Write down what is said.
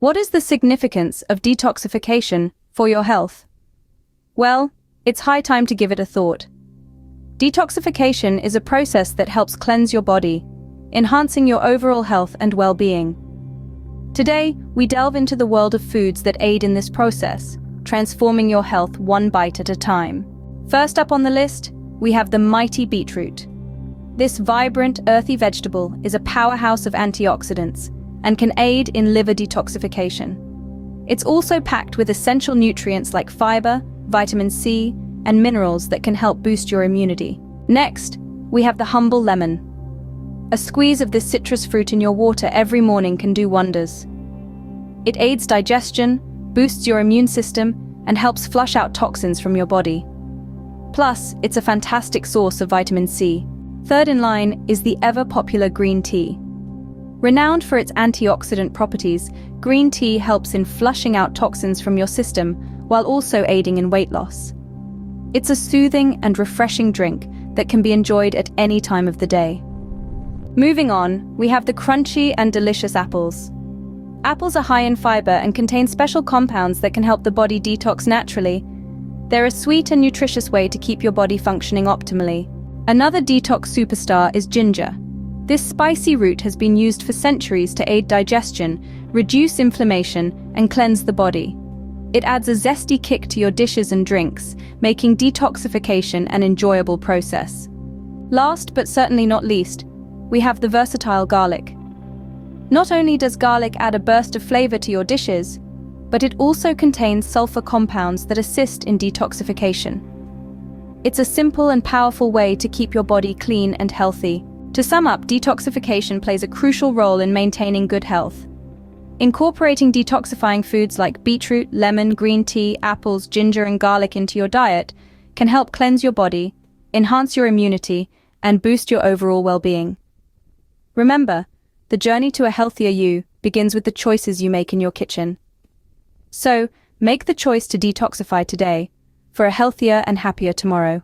What is the significance of detoxification for your health? Well, it's high time to give it a thought. Detoxification is a process that helps cleanse your body, enhancing your overall health and well-being. Today, we delve into the world of foods that aid in this process, transforming your health one bite at a time. First up on the list, we have the mighty beetroot. This vibrant, earthy vegetable is a powerhouse of antioxidants and can aid in liver detoxification. It's also packed with essential nutrients like fiber, vitamin C, and minerals that can help boost your immunity. Next, we have the humble lemon. A squeeze of this citrus fruit in your water every morning can do wonders. It aids digestion, boosts your immune system, and helps flush out toxins from your body. Plus, it's a fantastic source of vitamin C. Third in line is the ever-popular green tea. Renowned for its antioxidant properties, green tea helps in flushing out toxins from your system while also aiding in weight loss. It's a soothing and refreshing drink that can be enjoyed at any time of the day. Moving on, we have the crunchy and delicious apples. Apples are high in fiber and contain special compounds that can help the body detox naturally. They're a sweet and nutritious way to keep your body functioning optimally. Another detox superstar is ginger. This spicy root has been used for centuries to aid digestion, reduce inflammation, and cleanse the body. It adds a zesty kick to your dishes and drinks, making detoxification an enjoyable process. Last but certainly not least, we have the versatile garlic. Not only does garlic add a burst of flavor to your dishes, but it also contains sulfur compounds that assist in detoxification. It's a simple and powerful way to keep your body clean and healthy. To sum up, detoxification plays a crucial role in maintaining good health. Incorporating detoxifying foods like beetroot, lemon, green tea, apples, ginger, and garlic into your diet can help cleanse your body, enhance your immunity, and boost your overall well-being. Remember, the journey to a healthier you begins with the choices you make in your kitchen. So, make the choice to detoxify today for a healthier and happier tomorrow.